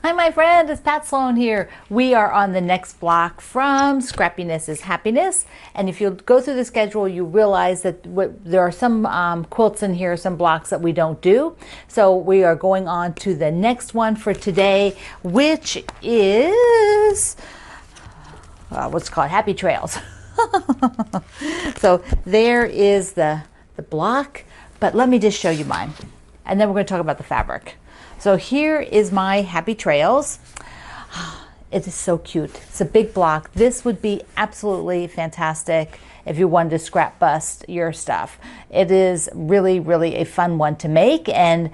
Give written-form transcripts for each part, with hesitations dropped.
Hi, my friend, it's Pat Sloan here. We are on the next block from Scrappiness is Happiness. And if you go through the schedule, you realize that there are some quilts in here, some blocks that we don't do. So we are going on to the next one for today, which is, what's it called? Happy Trails. So there is the block, but let me just show you mine. And then we're going to talk about the fabric. So here is my Happy Trails. It is so cute. It's a big block. This would be absolutely fantastic if you wanted to scrap bust your stuff. It is really, really a fun one to make, and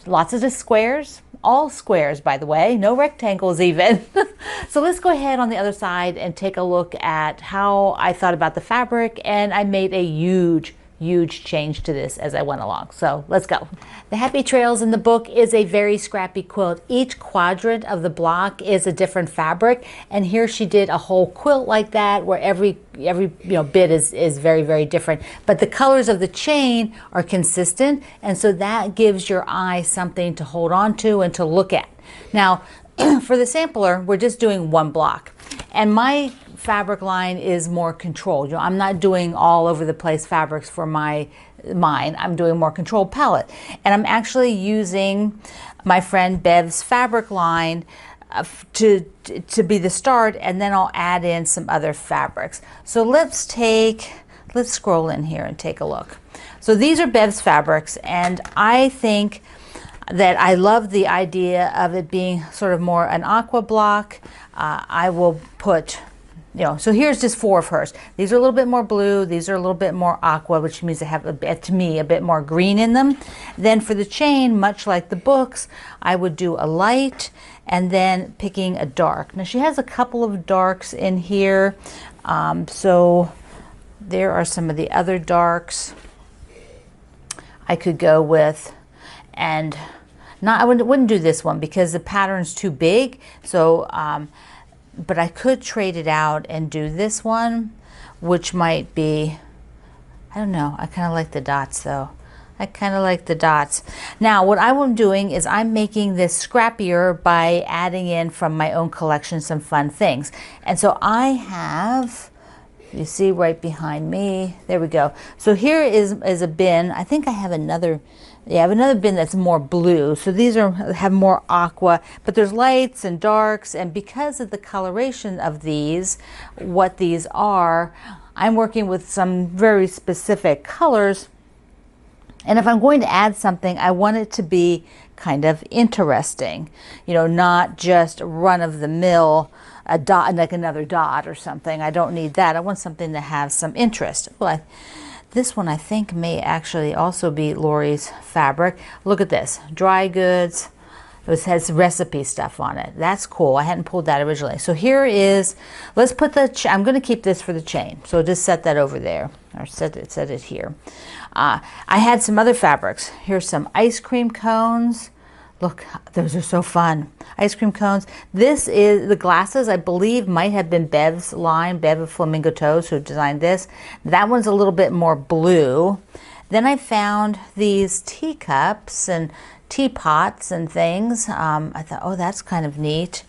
lots of just squares. All squares, by the way, no rectangles even. So let's go ahead on the other side and take a look at how I thought about the fabric, and I made a huge change to this as I went along. So let's go. The Happy Trails in the book is a very scrappy quilt. Each quadrant of the block is a different fabric, and here she did a whole quilt like that where every bit is very different, but the colors of the chain are consistent, and so that gives your eye something to hold on to and to look at. Now for the sampler, we're just doing one block, and my fabric line is more controlled. I'm not doing all over the place fabrics for mine. I'm doing more controlled palette, and I'm actually using my friend Bev's fabric line to be the start, and then I'll add in some other fabrics. So let's scroll in here and take a look. So these are Bev's fabrics, and I think that I love the idea of it being sort of more an aqua block. I will put, so here's just 4 of hers. These are a little bit more blue. These are a little bit more aqua, which means they have, to me, a bit more green in them. Then for the chain, much like the books, I would do a light and then picking a dark. Now she has a couple of darks in here. So there are some of the other darks I could go with, and I wouldn't do this one because the pattern's too big. So, but I could trade it out and do this one, which might be, I don't know, I kind of like the dots though. I kind of like the dots. Now what I'm doing is I'm making this scrappier by adding in from my own collection some fun things. And so I have, you see right behind me, there we go. So here is a bin. I think I have another, I have another bin that's more blue. So these have more aqua, but there's lights and darks, and because of the coloration of these, what these are, I'm working with some very specific colors. And if I'm going to add something, I want it to be kind of interesting, not just run-of-the-mill, a dot, like another dot or something. I don't need that. I want something to have some interest. Well, this one I think may actually also be Lori's fabric. Look at this, dry goods. It has recipe stuff on it. That's cool. I hadn't pulled that originally. So here is, let's put I'm going to keep this for the chain. So just set that over there, or set it here. I had some other fabrics. Here's some ice cream cones. Look, those are so fun. Ice cream cones. This is the glasses, I believe, might have been Bev's line, Bev of Flamingo Toes, who designed this. That one's a little bit more blue. Then I found these teacups and teapots and things. I thought, oh, that's kind of neat.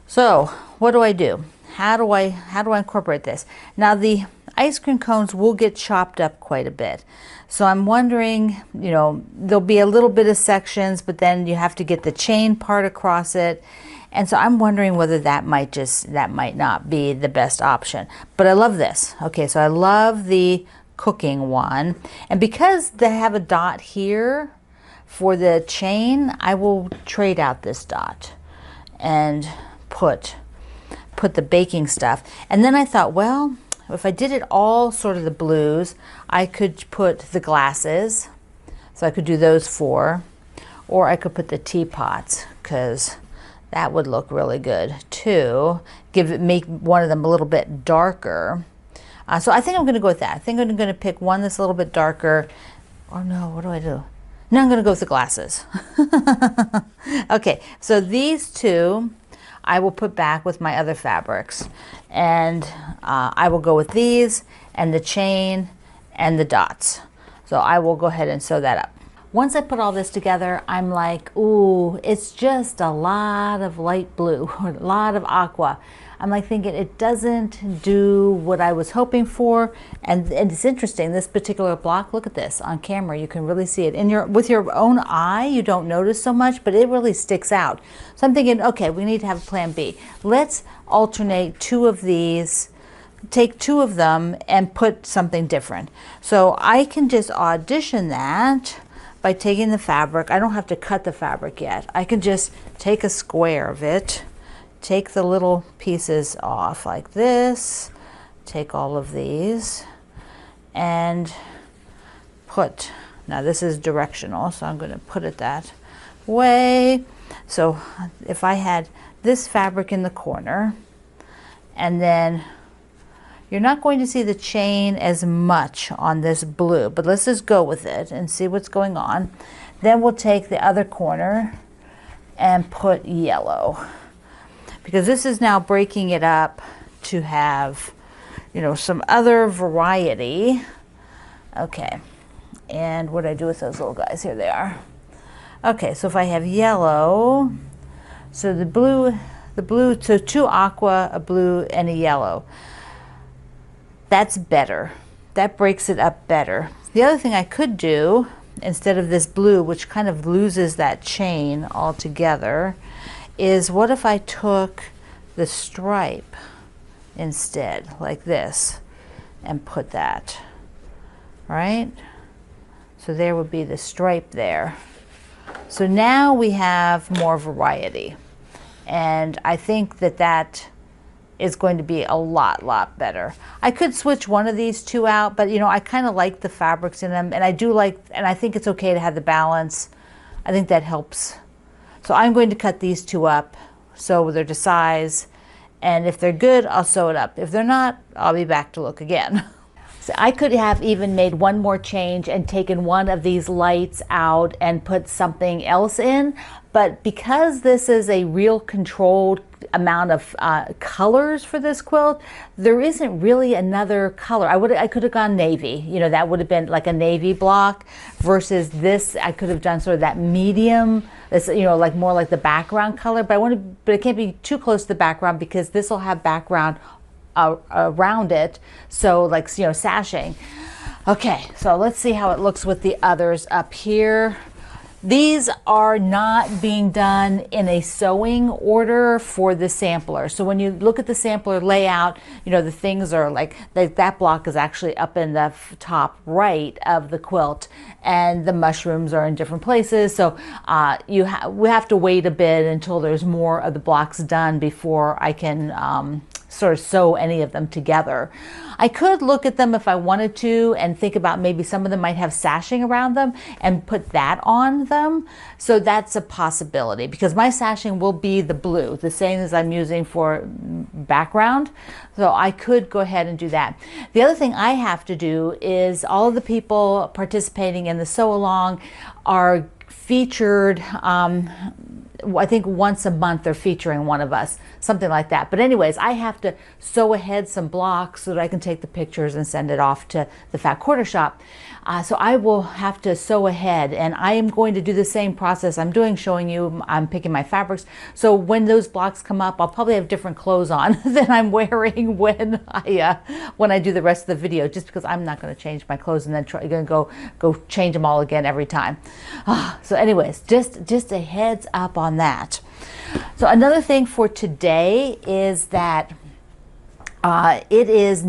So what do I do? How do I incorporate this? Now the ice cream cones will get chopped up quite a bit. So I'm wondering, there'll be a little bit of sections, but then you have to get the chain part across it. And so I'm wondering whether that might not be the best option. But I love this. Okay, so I love the cooking one. And because they have a dot here for the chain, I will trade out this dot and put the baking stuff. And then I thought, well, if I did it all sort of the blues, I could put the glasses, so I could do those 4, or I could put the teapots, because that would look really good too. Make one of them a little bit darker. So I think I'm going to go with that. I think I'm going to pick one that's a little bit darker. Or no, what do I do? No, I'm going to go with the glasses. Okay, so these 2 I will put back with my other fabrics, and I will go with these and the chain and the dots. So I will go ahead and sew that up. Once I put all this together, I'm like, ooh, it's just a lot of light blue, or a lot of aqua. I'm like thinking it doesn't do what I was hoping for. And it's interesting, this particular block, look at this on camera, you can really see it. With your own eye, you don't notice so much, but it really sticks out. So I'm thinking, okay, we need to have a plan B. Let's alternate two of these, take two of them and put something different. So I can just audition that by taking the fabric. I don't have to cut the fabric yet. I can just take a square of it, take the little pieces off like this, take all of these and put, now this is directional, so I'm going to put it that way. So if I had this fabric in the corner, and then you're not going to see the chain as much on this blue, but let's just go with it and see what's going on. Then we'll take the other corner and put yellow, because this is now breaking it up to have, you know, some other variety. Okay, and what do I do with those little guys? Here they are. Okay, so if I have yellow, so the blue, so two aqua, a blue, and a yellow. That's better. That breaks it up better. The other thing I could do, instead of this blue, which kind of loses that chain altogether, is what if I took the stripe instead, like this, and put that, right? So there would be the stripe there. So now we have more variety. And I think that that is going to be a lot better. I could switch one of these two out, but you know, I kind of like the fabrics in them, and I do like, and I think it's okay to have the balance. I think that helps. So I'm going to cut these two up so they're to size, and if they're good, I'll sew it up. If they're not, I'll be back to look again. So I could have even made one more change and taken one of these lights out and put something else in, but because this is a real controlled amount of colors for this quilt, there isn't really another color. I could have gone navy, you know, that would have been like a navy block, versus this I could have done sort of that medium, this, you know, like more like the background color, but it can't be too close to the background because this will have background around it, so like, you know, sashing. Okay, so let's see how it looks with the others up here. These are not being done in a sewing order for the sampler. So when you look at the sampler layout, you know, the things are like, that block is actually up in the top right of the quilt, and the mushrooms are in different places. So we have to wait a bit until there's more of the blocks done before I can sort of sew any of them together. I could look at them if I wanted to and think about maybe some of them might have sashing around them and put that on them. So that's a possibility, because my sashing will be the blue, the same as I'm using for background. So I could go ahead and do that. The other thing I have to do is all of the people participating in the sew along are featured, I think once a month they're featuring one of us, something like that. But anyways, I have to sew ahead some blocks so that I can take the pictures and send it off to the Fat Quarter Shop. So I will have to sew ahead, and I am going to do the same process I'm doing, showing you I'm picking my fabrics. So when those blocks come up, I'll probably have different clothes on than I'm wearing when I do the rest of the video, just because I'm not going to change my clothes and then going to go change them all again every time. So anyways, just a heads up on that. So another thing for today is that it is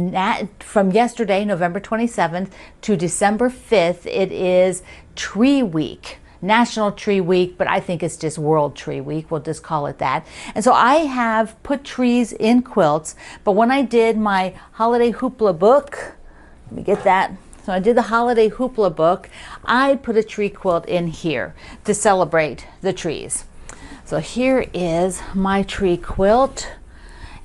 from yesterday, November 27th to December 5th, it is Tree Week, National Tree Week, but I think it's just World Tree Week. We'll just call it that. And so I have put trees in quilts, but when I did my holiday hoopla book, let me get that. So I did the holiday hoopla book, I put a tree quilt in here to celebrate the trees. So here is my tree quilt.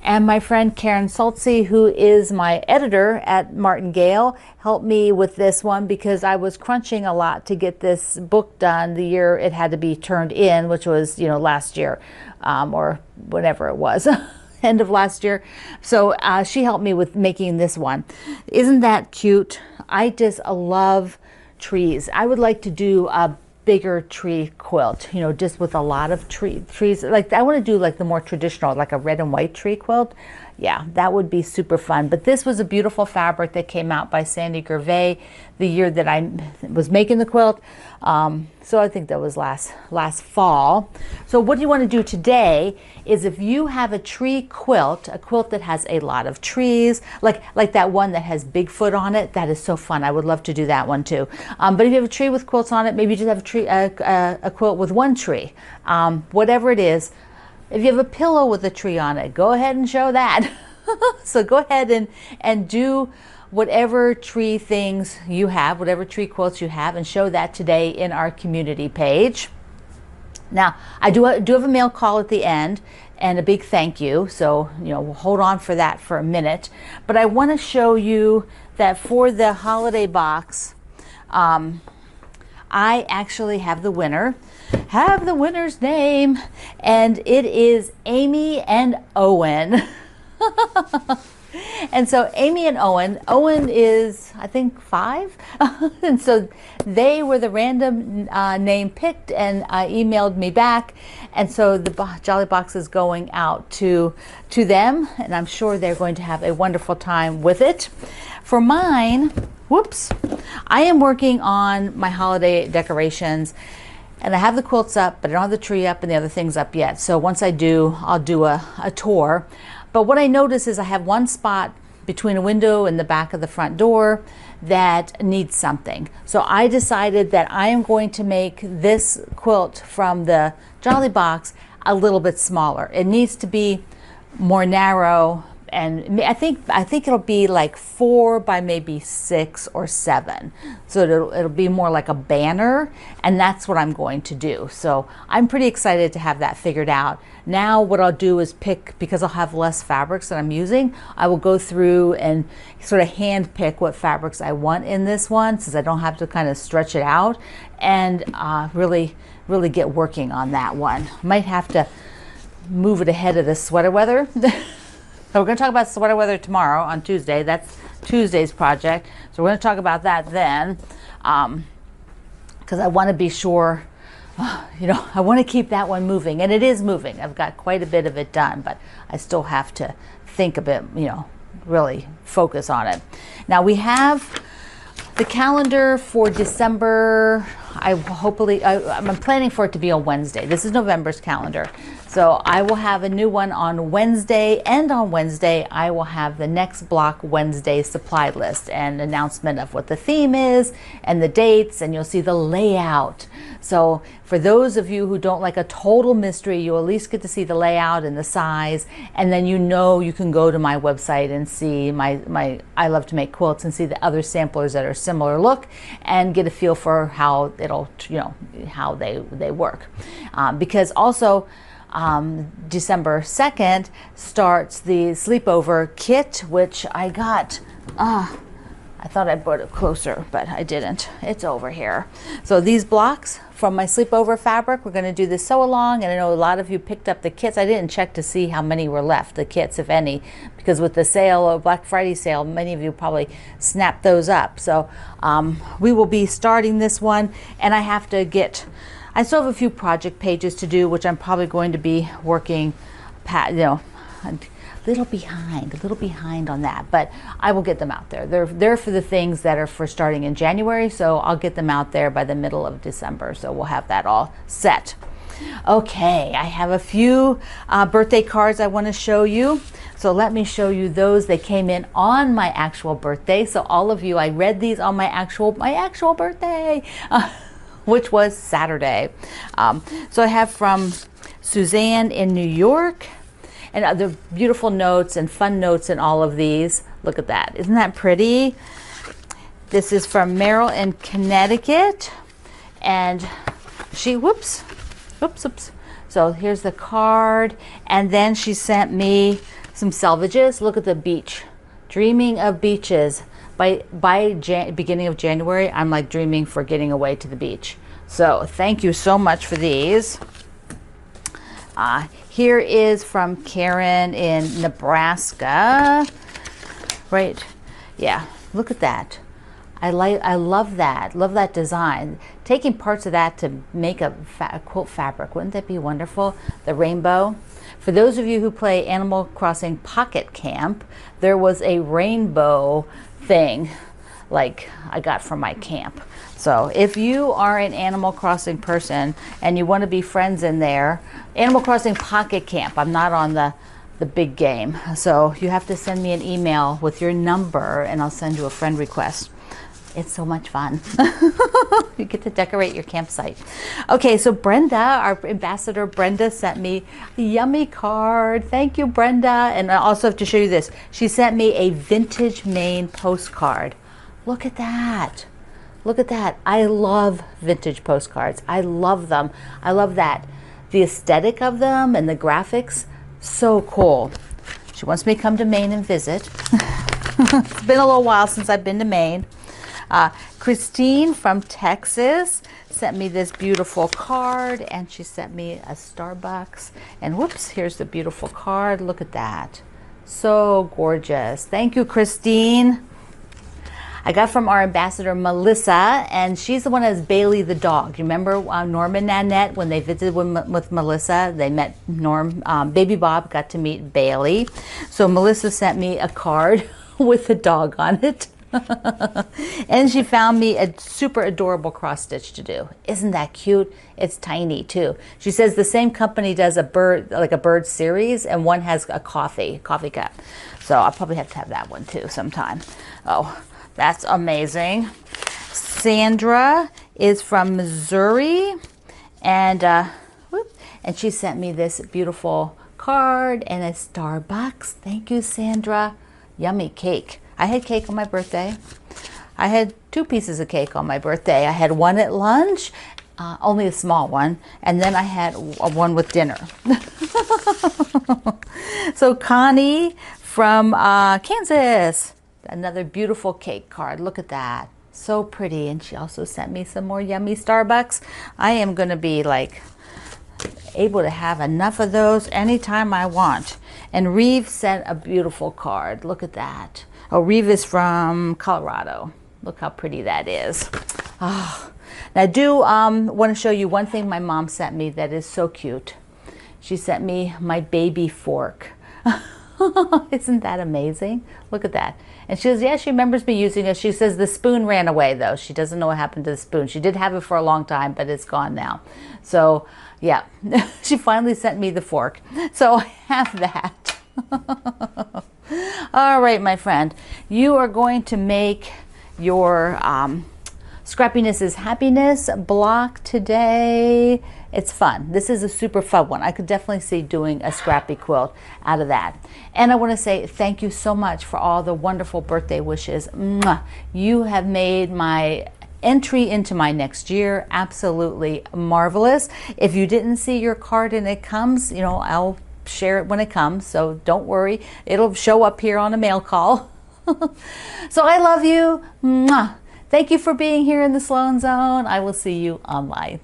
And my friend Karen Saltzy, who is my editor at Martingale, helped me with this one because I was crunching a lot to get this book done the year it had to be turned in, which was, you know, last year, or whatever it was, end of last year. So she helped me with making this one. Isn't that cute? I just love trees. I would like to do a bigger tree quilt, you know, just with a lot of trees. Like I want to do like the more traditional, like a red and white tree quilt. Yeah, that would be super fun. But this was a beautiful fabric that came out by Sandy Gervais the year that I was making the quilt. So I think that was last fall. So what you want to do today is, if you have a tree quilt, a quilt that has a lot of trees, like that one that has Bigfoot on it, that is so fun. I would love to do that one too. But if you have a tree with quilts on it, maybe you just have a quilt with one tree. Whatever it is. If you have a pillow with a tree on it, go ahead and show that. So go ahead and do whatever tree things you have, whatever tree quilts you have, and show that today in our community page. Now, I do have a mail call at the end and a big thank you. So, you know, we'll hold on for that for a minute. But I want to show you that for the holiday box, I actually have the winner's name, and it is Amy and Owen. And so Amy and Owen is, I think, 5. And so they were the random name picked, and emailed me back. And so the Jolly Box is going out to them, and I'm sure they're going to have a wonderful time with it. For mine, whoops, I am working on my holiday decorations, and I have the quilts up, but I don't have the tree up and the other things up yet. So once I do, I'll do a tour. But what I notice is I have one spot between a window and the back of the front door that needs something. So I decided that I am going to make this quilt from the Jolly Box a little bit smaller. It needs to be more narrow, and I think it'll be like 4 by maybe 6 or 7. So it'll be more like a banner, and that's what I'm going to do. So I'm pretty excited to have that figured out. Now what I'll do is pick, because I'll have less fabrics that I'm using, I will go through and sort of hand pick what fabrics I want in this one, since I don't have to kind of stretch it out, and really get working on that one. Might have to move it ahead of the sweater weather. So we're going to talk about sweater weather tomorrow on Tuesday. That's Tuesday's project. So we're going to talk about that then, because I want to be sure, you know, I want to keep that one moving. And it is moving. I've got quite a bit of it done, but I still have to think a bit, you know, really focus on it. Now we have the calendar for December. I'm planning for it to be on Wednesday. This is November's calendar. So I will have a new one on Wednesday, and on Wednesday I will have the next block Wednesday supply list and announcement of what the theme is and the dates, and you'll see the layout. So for those of you who don't like a total mystery, you'll at least get to see the layout and the size, and then you know you can go to my website and see my I Love to Make Quilts and see the other samplers that are similar look, and get a feel for how it'll, you know, how they work. Because also December 2nd starts the sleepover kit, which I got. I thought I brought it closer, but I didn't. It's over here. So these blocks from my sleepover fabric, we're going to do this sew along, and I know a lot of you picked up the kits. I didn't check to see how many were left, the kits, if any, because with the sale or Black Friday sale, many of you probably snapped those up. So we will be starting this one, and I still have a few project pages to do, which I'm probably going to be working, you know, a little behind on that, but I will get them out there. They're for the things that are for starting in January, so I'll get them out there by the middle of December, so we'll have that all set. Okay, I have a few birthday cards I want to show you. So let me show you those. They came in on my actual birthday. So all of you, I read these on my actual birthday. Which was Saturday. So I have from Suzanne in New York, and other beautiful notes and fun notes in all of these. Look at that. Isn't that pretty? This is from Meryl in Connecticut, and she, whoops. So here's the card, and then she sent me some selvages. Look at the beach. Dreaming of beaches. By beginning of January, I'm like dreaming for getting away to the beach. So thank you so much for these. Here is from Karen in Nebraska. Right, yeah, look at that. I love that. Love that design. Taking parts of that to make a quilt fabric. Wouldn't that be wonderful? The rainbow. For those of you who play Animal Crossing Pocket Camp, there was a rainbow thing like I got from my camp. So if you are an Animal Crossing person and you want to be friends in there, Animal Crossing Pocket Camp, I'm not on the big game. So you have to send me an email with your number and I'll send you a friend request. It's so much fun. You get to decorate your campsite. Okay, so Brenda, our ambassador Brenda, sent me a yummy card. Thank you, Brenda. And I also have to show you this. She sent me a vintage Maine postcard. Look at that. Look at that. I love vintage postcards. I love them. I love that. The aesthetic of them and the graphics, so cool. She wants me to come to Maine and visit. It's been a little while since I've been to Maine. Christine from Texas sent me this beautiful card, and she sent me a Starbucks. And whoops, here's the beautiful card. Look at that. So gorgeous. Thank you, Christine. I got from our ambassador Melissa, and she's the one that has Bailey the dog. You remember Norm and Nanette, when they visited with Melissa, they met Norm. Baby Bob got to meet Bailey. So Melissa sent me a card with a dog on it. And she found me a super adorable cross stitch to do. Isn't that cute? It's tiny too. She says the same company does a bird, like a bird series, and one has a coffee cup. So I'll probably have to have that one too sometime. Oh, that's amazing. Sandra is from Missouri, and she sent me this beautiful card and a Starbucks. Thank you, Sandra. Yummy cake. I had cake on my birthday. I had 2 pieces of cake on my birthday. I had one at lunch, only a small one, and then I had one with dinner. So Connie from Kansas, another beautiful cake card. Look at that. So pretty. And she also sent me some more yummy Starbucks. I am going to be like able to have enough of those anytime I want. And Reeve sent a beautiful card. Look at that. Oh, Reeve is from Colorado. Look how pretty that is. Oh. Now I do want to show you one thing my mom sent me that is so cute. She sent me my baby fork. Isn't that amazing? Look at that. And she says, yeah, she remembers me using it. She says the spoon ran away though. She doesn't know what happened to the spoon. She did have it for a long time, but it's gone now. So yeah, she finally sent me the fork. So I have that. All right, my friend, you are going to make your Scrappiness is Happiness block today. It's fun. This is a super fun one. I could definitely see doing a scrappy quilt out of that. And I want to say thank you so much for all the wonderful birthday wishes. Mwah. You have made my entry into my next year absolutely marvelous. If you didn't see your card and it comes, you know, I'll share it when it comes, so don't worry. It'll show up here on a mail call. So I love you. Mwah. Thank you for being here in the Sloan Zone. I will see you online.